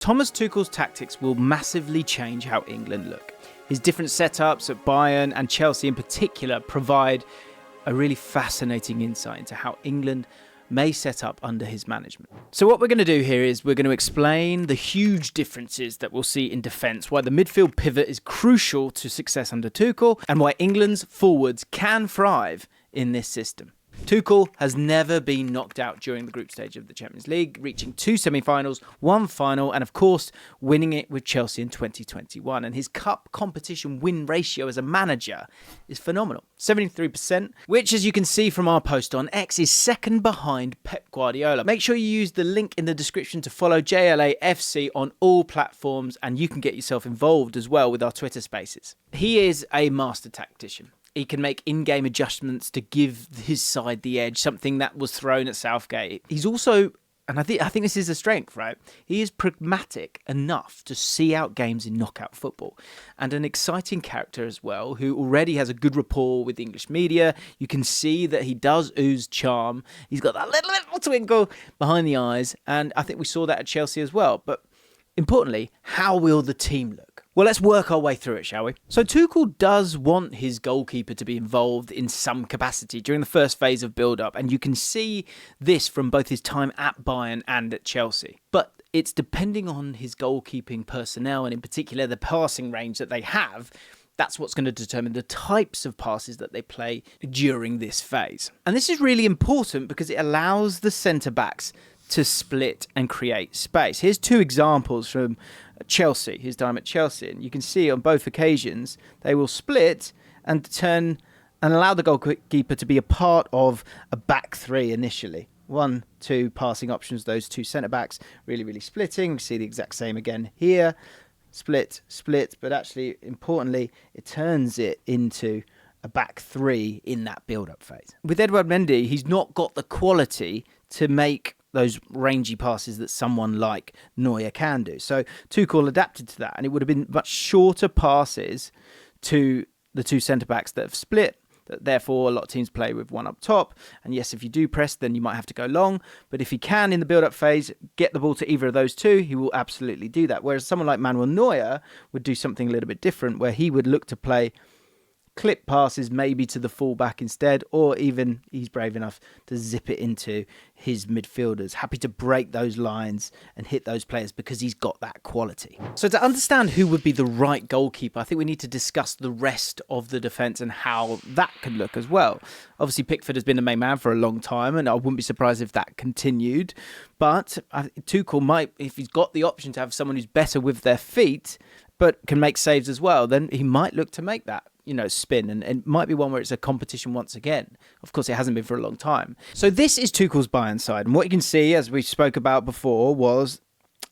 Thomas Tuchel's tactics will massively change how England look. His different setups at Bayern and Chelsea in particular provide a really fascinating insight into how England may set up under his management. So what we're going to do here is we're going to explain the huge differences that we'll see in defence, why the midfield pivot is crucial to success under Tuchel, and why England's forwards can thrive in this system. Tuchel has never been knocked out during the group stage of the Champions League, reaching 2 semi-finals, 1 final, and of course, winning it with Chelsea in 2021. And his cup competition win ratio as a manager is phenomenal, 73%, which, as you can see from our post on X, is second behind Pep Guardiola. Make sure you use the link in the description to follow JLAFC on all platforms, and you can get yourself involved as well with our Twitter spaces. He is a master tactician. He can make in-game adjustments to give his side the edge, something that was thrown at Southgate. He's also, and I think this is a strength, right? He is pragmatic enough to see out games in knockout football, and an exciting character as well, who already has a good rapport with English media. You can see that he does ooze charm. He's got that little twinkle behind the eyes, and I think we saw that at Chelsea as well. But importantly, how will the team look? Well, let's work our way through it, shall we? So Tuchel does want his goalkeeper to be involved in some capacity during the first phase of build-up, and you can see this from both his time at Bayern and at Chelsea. But it's depending on his goalkeeping personnel, and in particular the passing range that they have. That's what's going to determine the types of passes that they play during this phase. And this is really important because it allows the centre-backs to split and create space. Here's 2 examples from Chelsea, his time at Chelsea. And you can see on both occasions, they will split and turn and allow the goalkeeper to be a part of a back 3 initially. 1, 2 passing options, those 2 centre-backs really splitting. We see the exact same again here. Split, but actually, importantly, it turns it into a back 3 in that build-up phase. With Edouard Mendy, he's not got the quality to make those rangy passes that someone like Neuer can do. So Tuchel adapted to that, and it would have been much shorter passes to the 2 centre-backs that have split. Therefore, a lot of teams play with 1 up top. And yes, if you do press, then you might have to go long. But if he can, in the build-up phase, get the ball to either of those 2, he will absolutely do that. Whereas someone like Manuel Neuer would do something a little bit different, where he would look to play clip passes maybe to the fullback instead, or even he's brave enough to zip it into his midfielders. Happy to break those lines and hit those players because he's got that quality. So to understand who would be the right goalkeeper, I think we need to discuss the rest of the defence and how that could look as well. Obviously, Pickford has been the main man for a long time, and I wouldn't be surprised if that continued. But Tuchel might, if he's got the option to have someone who's better with their feet, but can make saves as well, then he might look to make that spin, and it might be one where it's a competition once again. Of course, it hasn't been for a long time. So this is Tuchel's Bayern side, and what you can see, as we spoke about before, was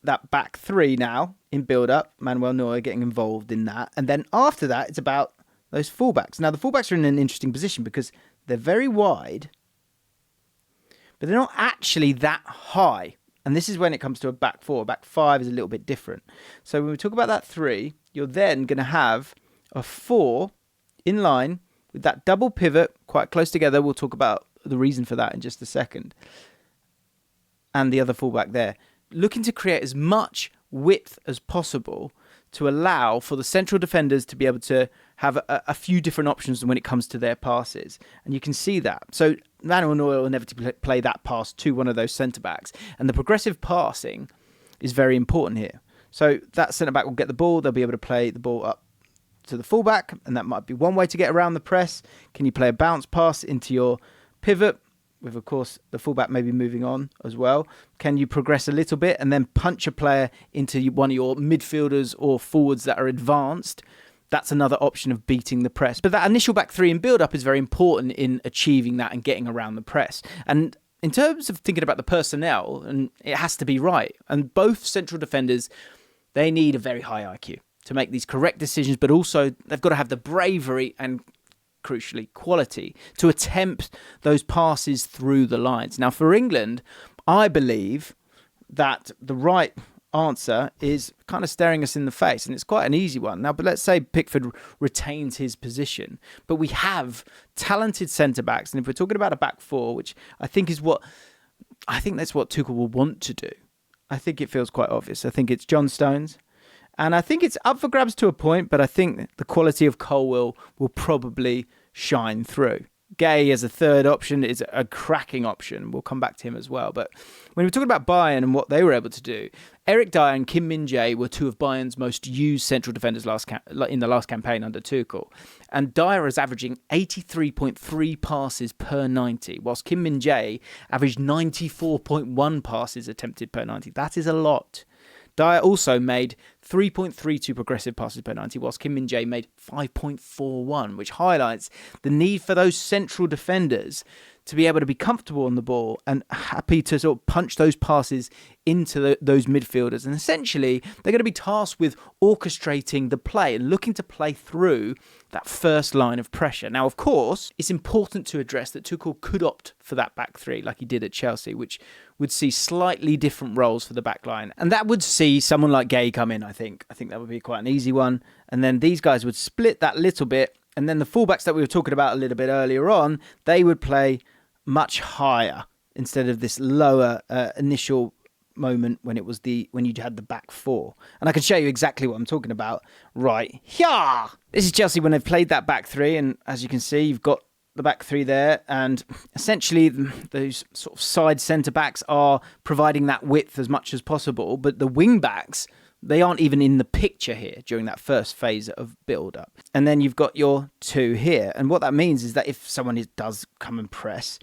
that back 3 now in build-up, Manuel Neuer getting involved in that, and then after that, it's about those fullbacks. Now, the fullbacks are in an interesting position because they're very wide, but they're not actually that high. And this is when it comes to a back 4. Back 5 is a little bit different. So when we talk about that 3, you're then going to have a 4 in line with that double pivot quite close together. We'll talk about the reason for that in just a second. And the other fullback there. Looking to create as much width as possible to allow for the central defenders to be able to have a few different options when it comes to their passes. And you can see that. So Manuel Neuer will inevitably play that pass to one of those centre-backs. And the progressive passing is very important here. So that centre-back will get the ball. They'll be able to play the ball up to the fullback, and that might be one way to get around the press. Can you play a bounce pass into your pivot with, of course, the fullback maybe moving on as well? Can you progress a little bit and then punch a player into one of your midfielders or forwards that are advanced? That's another option of beating the press. But that initial back 3 in build-up is very important in achieving that and getting around the press. And in terms of thinking about the personnel, and it has to be right. And both central defenders, they need a very high IQ to make these correct decisions, but also they've got to have the bravery and, crucially, quality to attempt those passes through the lines. Now, for England, I believe that the right answer is kind of staring us in the face, and it's quite an easy one. Now, but let's say Pickford retains his position, but we have talented centre-backs, and if we're talking about a back 4, which I think that's what Tuchel will want to do, I think it feels quite obvious. I think it's John Stones. And I think it's up for grabs to a point, but I think the quality of Colwill will probably shine through. Gay as a third option is a cracking option. We'll come back to him as well. But when we're talking about Bayern and what they were able to do, Eric Dyer and Kim Min-jae were two of Bayern's most used central defenders in the last campaign under Tuchel. And Dyer is averaging 83.3 passes per 90, whilst Kim Min-jae averaged 94.1 passes attempted per 90. That is a lot. Dyer also made 3.32 progressive passes per 90, whilst Kim Min-jae made 5.41, which highlights the need for those central defenders to be able to be comfortable on the ball and happy to sort of punch those passes into those midfielders. And essentially, they're going to be tasked with orchestrating the play and looking to play through that first line of pressure. Now, of course, it's important to address that Tuchel could opt for that back three like he did at Chelsea, which would see slightly different roles for the back line. And that would see someone like Gay come in, I think. I think that would be quite an easy one. And then these guys would split that little bit. And then the fullbacks that we were talking about a little bit earlier on, they would play much higher instead of this lower initial moment when you had the back four. And I can show you exactly what I'm talking about right here. This is Chelsea when they've played that back three, and as you can see, you've got the back three there, and essentially those sort of side centre backs are providing that width as much as possible, but the wing backs, they aren't even in the picture here during that first phase of build-up. And then you've got your two here. And what that means is that if someone does come and press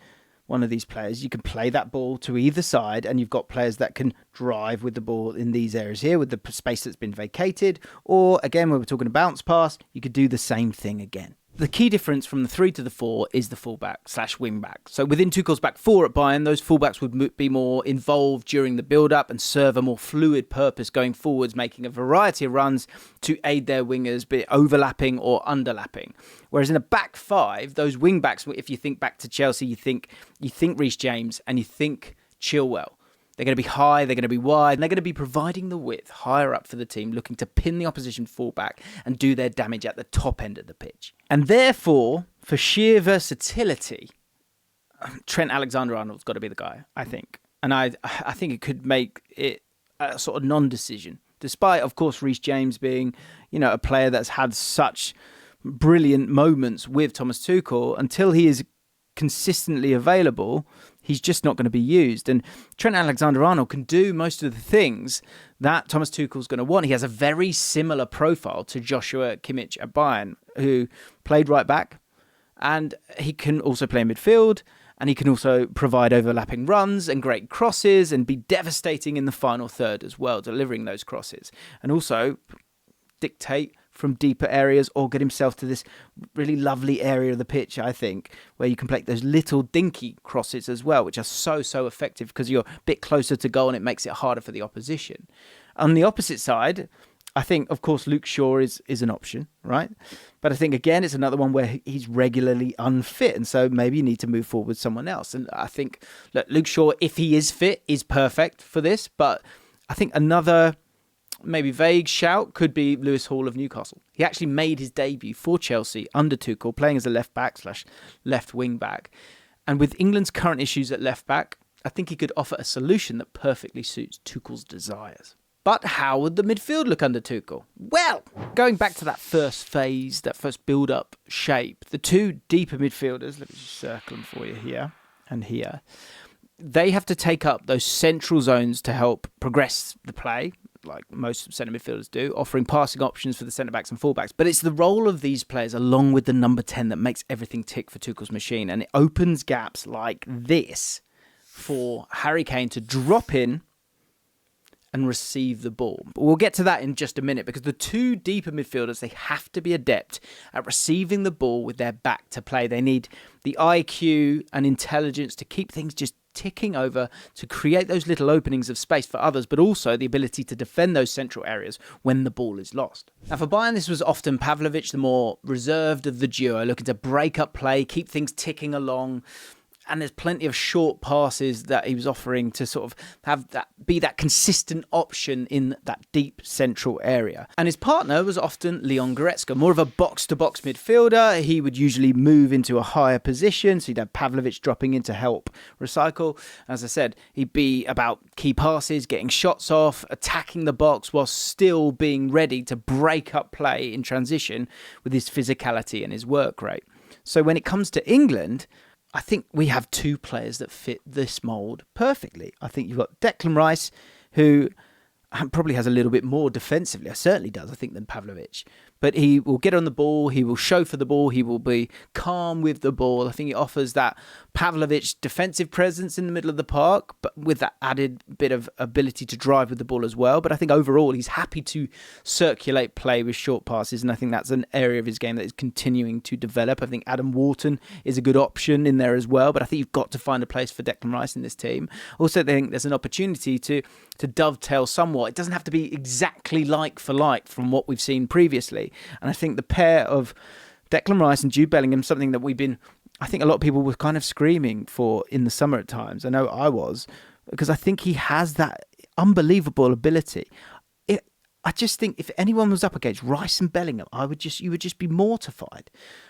one of these players, you can play that ball to either side, and you've got players that can drive with the ball in these areas here with the space that's been vacated. Or, again, when we're talking a bounce pass, you could do the same thing again. The key difference from the 3 to the 4 is the fullback/wing back. So within Tuchel's back four at Bayern, those fullbacks would be more involved during the build-up and serve a more fluid purpose going forwards, making a variety of runs to aid their wingers, be it overlapping or underlapping. Whereas in a back five, those wing backs, if you think back to Chelsea, you think Reece James and you think Chilwell. They're going to be high, they're going to be wide, and they're going to be providing the width higher up for the team, looking to pin the opposition fullback and do their damage at the top end of the pitch. And therefore, for sheer versatility, Trent Alexander-Arnold's got to be the guy, I think. And I think it could make it a sort of non-decision, despite, of course, Reece James being, a player that's had such brilliant moments with Thomas Tuchel. Until he is consistently available, he's just not going to be used. And Trent Alexander-Arnold can do most of the things that Thomas Tuchel's going to want. He has a very similar profile to Joshua Kimmich at Bayern, who played right back, and he can also play midfield, and he can also provide overlapping runs and great crosses and be devastating in the final third as well, delivering those crosses, and also dictate from deeper areas or get himself to this really lovely area of the pitch, I think, where you can play those little dinky crosses as well, which are so effective because you're a bit closer to goal and it makes it harder for the opposition. On the opposite side, I think, of course, Luke Shaw is an option, right? But I think, again, it's another one where he's regularly unfit, and so maybe you need to move forward with someone else. And I think, look, Luke Shaw, if he is fit, is perfect for this, but I think another maybe vague shout could be Lewis Hall of Newcastle. He actually made his debut for Chelsea under Tuchel, playing as a left back/left wing back. And with England's current issues at left back, I think he could offer a solution that perfectly suits Tuchel's desires. But how would the midfield look under Tuchel? Well, going back to that first phase, that first build-up shape, the two deeper midfielders, let me just circle them for you here and here, they have to take up those central zones to help progress the play, like most centre midfielders do, offering passing options for the centre-backs and full-backs. But it's the role of these players along with the number 10 that makes everything tick for Tuchel's machine. And it opens gaps like this for Harry Kane to drop in and receive the ball. But we'll get to that in just a minute, because the two deeper midfielders, they have to be adept at receiving the ball with their back to play. They need the IQ and intelligence to keep things just ticking over, to create those little openings of space for others, but also the ability to defend those central areas when the ball is lost. Now for Bayern, this was often Pavlovic, the more reserved of the duo, looking to break up play, keep things ticking along, and there's plenty of short passes that he was offering to sort of have that be that consistent option in that deep central area. And his partner was often Leon Goretzka, more of a box-to-box midfielder. He would usually move into a higher position, so you'd have Pavlovic dropping in to help recycle. As I said, he'd be about key passes, getting shots off, attacking the box while still being ready to break up play in transition with his physicality and his work rate. So when it comes to England, I think we have two players that fit this mould perfectly. I think you've got Declan Rice, who probably has a little bit more defensively, certainly does, I think, than Pavlovic. But he will get on the ball, he will show for the ball, he will be calm with the ball. I think he offers that Pavlovic defensive presence in the middle of the park, but with that added bit of ability to drive with the ball as well. But I think overall he's happy to circulate play with short passes, and I think that's an area of his game that is continuing to develop. I think Adam Wharton is a good option in there as well, but I think you've got to find a place for Declan Rice in this team. Also, I think there's an opportunity to dovetail somewhat. It doesn't have to be exactly like for like from what we've seen previously. And I think the pair of Declan Rice and Jude Bellingham, something that I think a lot of people were kind of screaming for in the summer at times. I know I was, because I think he has that unbelievable ability. I just think if anyone was up against Rice and Bellingham, you would just be mortified,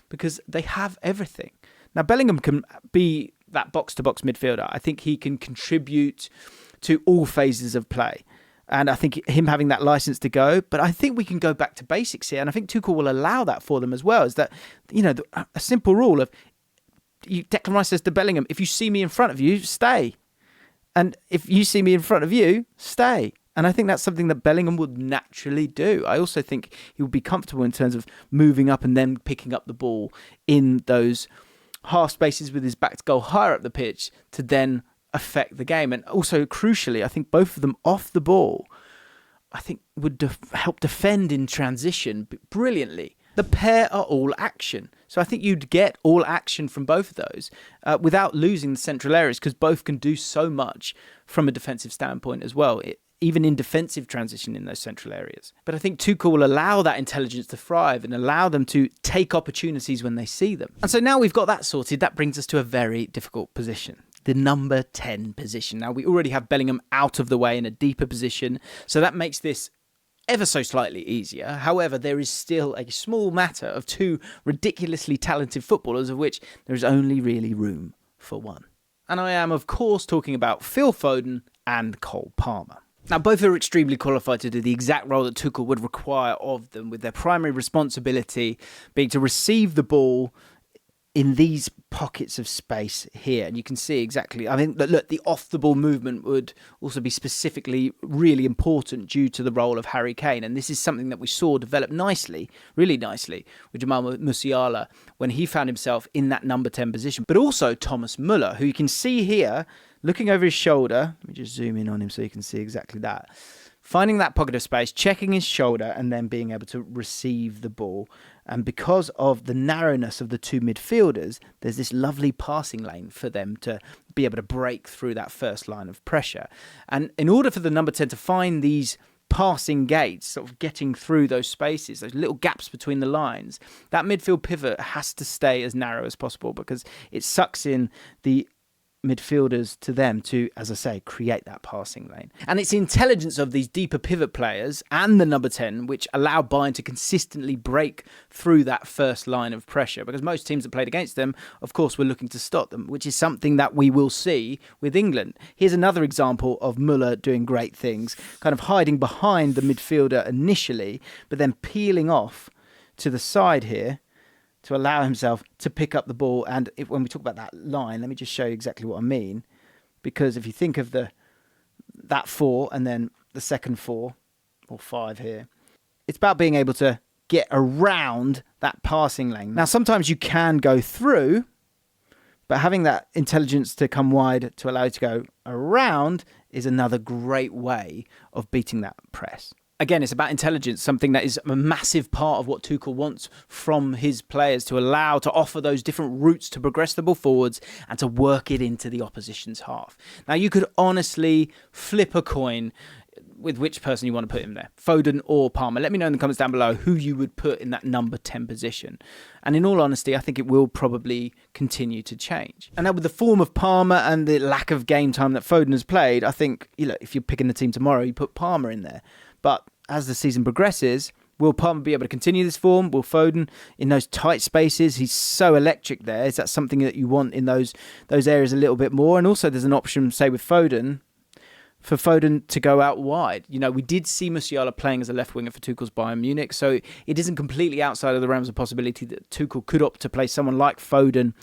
because they have everything. Now, Bellingham can be that box-to-box midfielder. I think he can contribute to all phases of play. And I think him having that license to go, but I think we can go back to basics here. And I think Tuchel will allow that for them as well. Is that, a simple rule of Declan Rice says to Bellingham, if you see me in front of you, stay. And if you see me in front of you, stay. And I think that's something that Bellingham would naturally do. I also think he would be comfortable in terms of moving up and then picking up the ball in those half spaces with his back to goal higher up the pitch to then affect the game. And also, crucially, I think both of them off the ball, I think would help defend in transition brilliantly. The pair are all action. So I think you'd get all action from both of those without losing the central areas, because both can do so much from a defensive standpoint as well, even in defensive transition in those central areas. But I think Tuchel will allow that intelligence to thrive and allow them to take opportunities when they see them. And so now we've got that sorted, that brings us to a very difficult position. The number 10 position. Now, we already have Bellingham out of the way in a deeper position, so that makes this ever so slightly easier. However, there is still a small matter of two ridiculously talented footballers, of which there is only really room for one. And I am, of course, talking about Phil Foden and Cole Palmer. Now, both are extremely qualified to do the exact role that Tuchel would require of them, with their primary responsibility being to receive the ball in these pockets of space here. And you can see exactly, I mean, look, the off-the-ball movement would also be specifically really important due to the role of Harry Kane. And this is something that we saw develop nicely, really nicely, with Jamal Musiala when he found himself in that number 10 position. But also Thomas Müller, who you can see here, looking over his shoulder. Let me just zoom in on him so you can see exactly that. Finding that pocket of space, checking his shoulder, and then being able to receive the ball. And because of the narrowness of the two midfielders, there's this lovely passing lane for them to be able to break through that first line of pressure. And in order for the number 10 to find these passing gates, sort of getting through those spaces, those little gaps between the lines, that midfield pivot has to stay as narrow as possible, because it sucks in the midfielders to them to, as I say, create that passing lane. And it's the intelligence of these deeper pivot players and the number 10 which allow Bayern to consistently break through that first line of pressure, because most teams that played against them, of course, were looking to stop them, which is something that we will see with England. Here's another example of Müller doing great things, kind of hiding behind the midfielder initially, but then peeling off to the side here to allow himself to pick up the ball. And when we talk about that line, let me just show you exactly what I mean. Because if you think of that 4 and then the second 4 or 5 here, it's about being able to get around that passing lane. Now, sometimes you can go through, but having that intelligence to come wide to allow you to go around is another great way of beating that press. Again, it's about intelligence, something that is a massive part of what Tuchel wants from his players, to offer those different routes to progress the ball forwards and to work it into the opposition's half. Now, you could honestly flip a coin with which person you want to put him there, Foden or Palmer. Let me know in the comments down below who you would put in that number 10 position. And in all honesty, I think it will probably continue to change. And now with the form of Palmer and the lack of game time that Foden has played, I think, if you're picking the team tomorrow, you put Palmer in there. But as the season progresses, will Palmer be able to continue this form? Will Foden, in those tight spaces, he's so electric there. Is that something that you want in those areas a little bit more? And also there's an option, say with Foden, for Foden to go out wide. We did see Musiala playing as a left winger for Tuchel's Bayern Munich, so it isn't completely outside of the realms of possibility that Tuchel could opt to play someone like Foden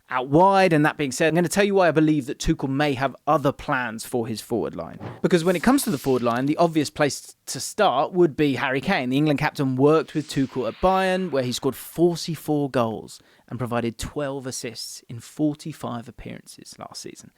out wide. And that being said, I'm going to tell you why I believe that Tuchel may have other plans for his forward line. Because when it comes to the forward line, the obvious place to start would be Harry Kane. The England captain worked with Tuchel at Bayern, where he scored 44 goals and provided 12 assists in 45 appearances last season.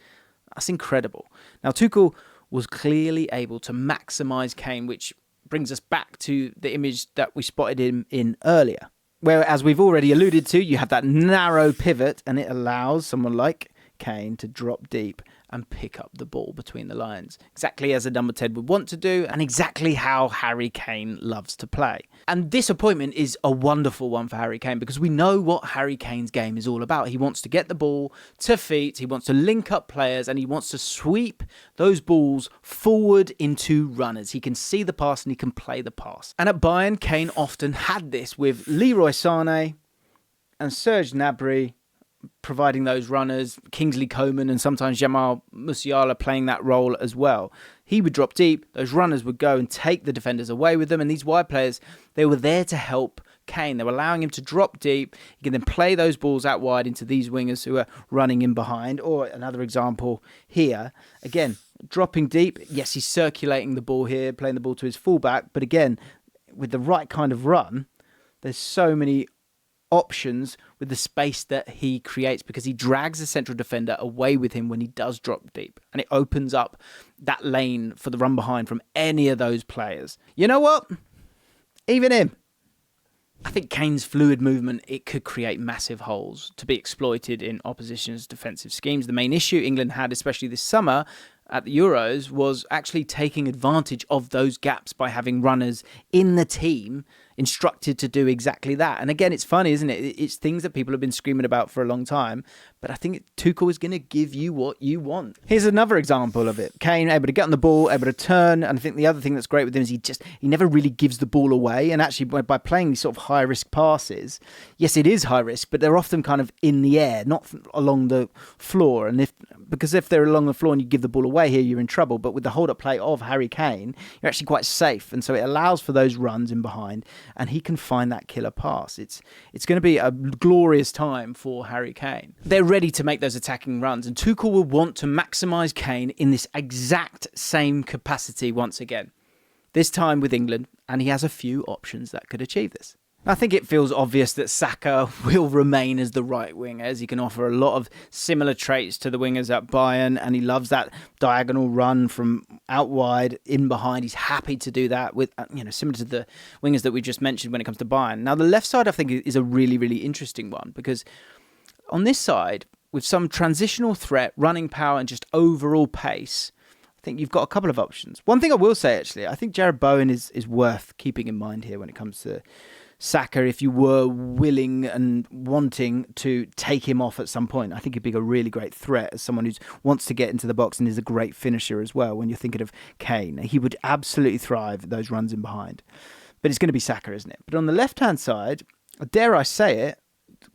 That's incredible. Now, Tuchel was clearly able to maximise Kane, which brings us back to the image that we spotted him in earlier, where, as we've already alluded to, you have that narrow pivot and it allows someone like Kane to drop deep and pick up the ball between the lines, exactly as a number 10 would want to do and exactly how Harry Kane loves to play. And this appointment is a wonderful one for Harry Kane because we know what Harry Kane's game is all about. He wants to get the ball to feet, he wants to link up players, and he wants to sweep those balls forward into runners. He can see the pass and he can play the pass. And at Bayern, Kane often had this with Leroy Sané and Serge Gnabry providing those runners, Kingsley Coman and sometimes Jamal Musiala playing that role as well. He would drop deep, those runners would go and take the defenders away with them, and these wide players, they were there to help Kane. They were allowing him to drop deep. He can then play those balls out wide into these wingers who are running in behind. Or another example here, again, dropping deep. Yes, he's circulating the ball here, playing the ball to his fullback, but again, with the right kind of run, there's so many options with the space that he creates because he drags the central defender away with him when he does drop deep, and it opens up that lane for the run behind from any of those players. You know what? Even him. I think Kane's fluid movement, it could create massive holes to be exploited in opposition's defensive schemes. The main issue England had, especially this summer at the Euros, was actually taking advantage of those gaps by having runners in the team instructed to do exactly that. And again, it's funny, isn't it? It's things that people have been screaming about for a long time, but I think Tuchel is going to give you what you want. Here's another example of it. Kane able to get on the ball, able to turn, and I think the other thing that's great with him is he never really gives the ball away, and actually by playing these sort of high risk passes, yes, it is high risk, but they're often kind of in the air, not along the floor. And because if they're along the floor and you give the ball away here, you're in trouble. But with the hold-up play of Harry Kane, you're actually quite safe, and so it allows for those runs in behind, and he can find that killer pass. It's going to be a glorious time for Harry Kane. They're ready to make those attacking runs, and Tuchel will want to maximise Kane in this exact same capacity once again, this time with England, and he has a few options that could achieve this. I think it feels obvious that Saka will remain as the right winger, as he can offer a lot of similar traits to the wingers at Bayern, and he loves that diagonal run from out wide in behind. He's happy to do that with, similar to the wingers that we just mentioned when it comes to Bayern. Now, the left side, I think, is a really, really interesting one, because on this side, with some transitional threat, running power, and just overall pace, I think you've got a couple of options. One thing I will say, actually, I think Jarrod Bowen is worth keeping in mind here when it comes to Saka, if you were willing and wanting to take him off at some point. I think he'd be a really great threat as someone who wants to get into the box and is a great finisher as well. When you're thinking of Kane, he would absolutely thrive at those runs in behind. But it's going to be Saka, isn't it? But on the left-hand side, dare I say it,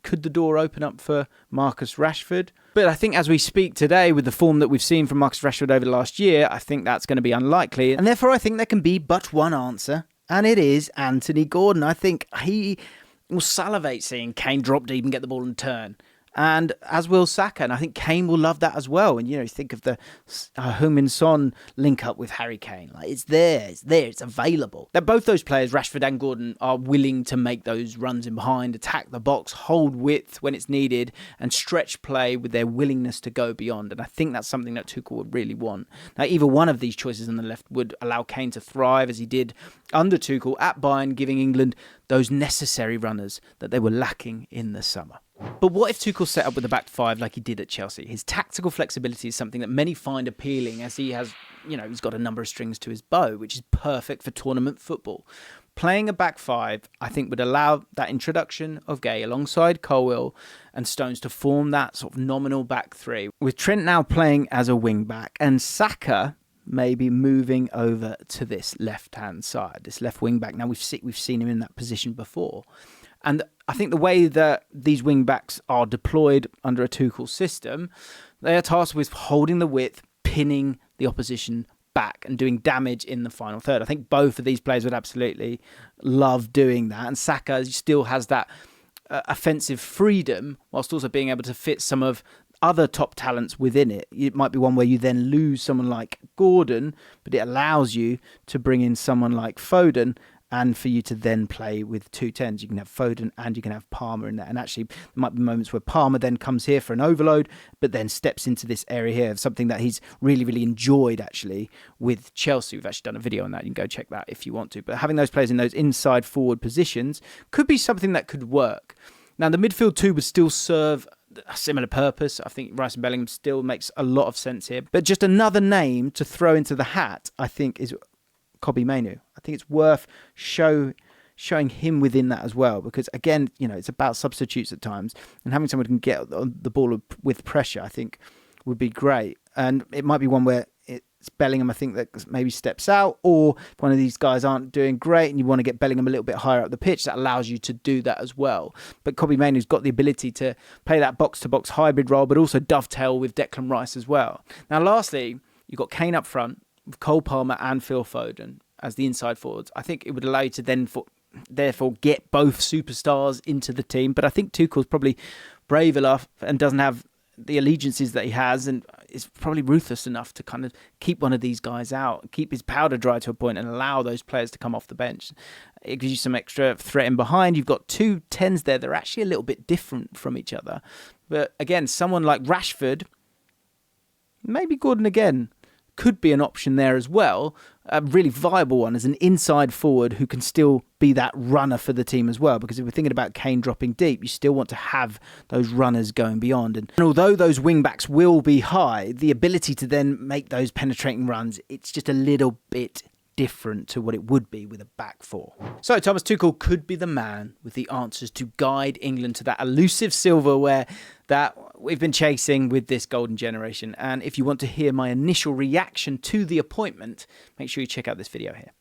could the door open up for Marcus Rashford? But I think as we speak today, with the form that we've seen from Marcus Rashford over the last year, I think that's going to be unlikely. And therefore, I think there can be but one answer, and it is Anthony Gordon. I think he will salivate seeing Kane drop deep and get the ball and turn. And as will Saka, and I think Kane will love that as well. And, think of the Heung-min Son link up with Harry Kane. Like, it's there, it's available. That both those players, Rashford and Gordon, are willing to make those runs in behind, attack the box, hold width when it's needed, and stretch play with their willingness to go beyond. And I think that's something that Tuchel would really want. Now, either one of these choices on the left would allow Kane to thrive as he did under Tuchel at Bayern, giving England those necessary runners that they were lacking in the summer. But what if Tuchel set up with a back five like he did at Chelsea? His tactical flexibility is something that many find appealing, as he has, he's got a number of strings to his bow, which is perfect for tournament football. Playing a back five, I think, would allow that introduction of Gay alongside Colwill and Stones to form that sort of nominal back three, with Trent now playing as a wing back and Saka maybe moving over to this left-hand side, this left wing back. Now, we've seen him in that position before. And I think the way that these wing backs are deployed under a Tuchel system, they are tasked with holding the width, pinning the opposition back and doing damage in the final third. I think both of these players would absolutely love doing that. And Saka still has that offensive freedom whilst also being able to fit some of other top talents within it. It might be one where you then lose someone like Gordon, but it allows you to bring in someone like Foden and for you to then play with two tens. You can have Foden and you can have Palmer in there. And actually, there might be moments where Palmer then comes here for an overload, but then steps into this area here of something that he's really, really enjoyed, actually, with Chelsea. We've actually done a video on that. You can go check that if you want to. But having those players in those inside forward positions could be something that could work. Now, the midfield two would still serve a similar purpose. I think Rice and Bellingham still makes a lot of sense here. But just another name to throw into the hat, I think, is Kobbie Mainoo. I think it's worth showing him within that as well, because again, it's about substitutes at times, and having someone who can get on the ball with pressure, I think, would be great. And it might be one where it's Bellingham, I think, that maybe steps out, or if one of these guys aren't doing great and you want to get Bellingham a little bit higher up the pitch, that allows you to do that as well. But Kobbie Mainoo's got the ability to play that box-to-box hybrid role, but also dovetail with Declan Rice as well. Now, lastly, you've got Kane up front, with Cole Palmer and Phil Foden as the inside forwards. I think it would allow you to then, therefore, get both superstars into the team. But I think Tuchel's probably brave enough and doesn't have the allegiances that he has, and is probably ruthless enough to kind of keep one of these guys out, keep his powder dry to a point, and allow those players to come off the bench. It gives you some extra threat in behind. You've got two tens there that are actually a little bit different from each other. But again, someone like Rashford, maybe Gordon again, could be an option there as well. A really viable one as an inside forward who can still be that runner for the team as well. Because if we're thinking about Kane dropping deep, you still want to have those runners going beyond. And although those wing backs will be high, the ability to then make those penetrating runs, it's just a little bit different to what it would be with a back four. So Thomas Tuchel could be the man with the answers to guide England to that elusive silverware that we've been chasing with this golden generation. And if you want to hear my initial reaction to the appointment, make sure you check out this video here.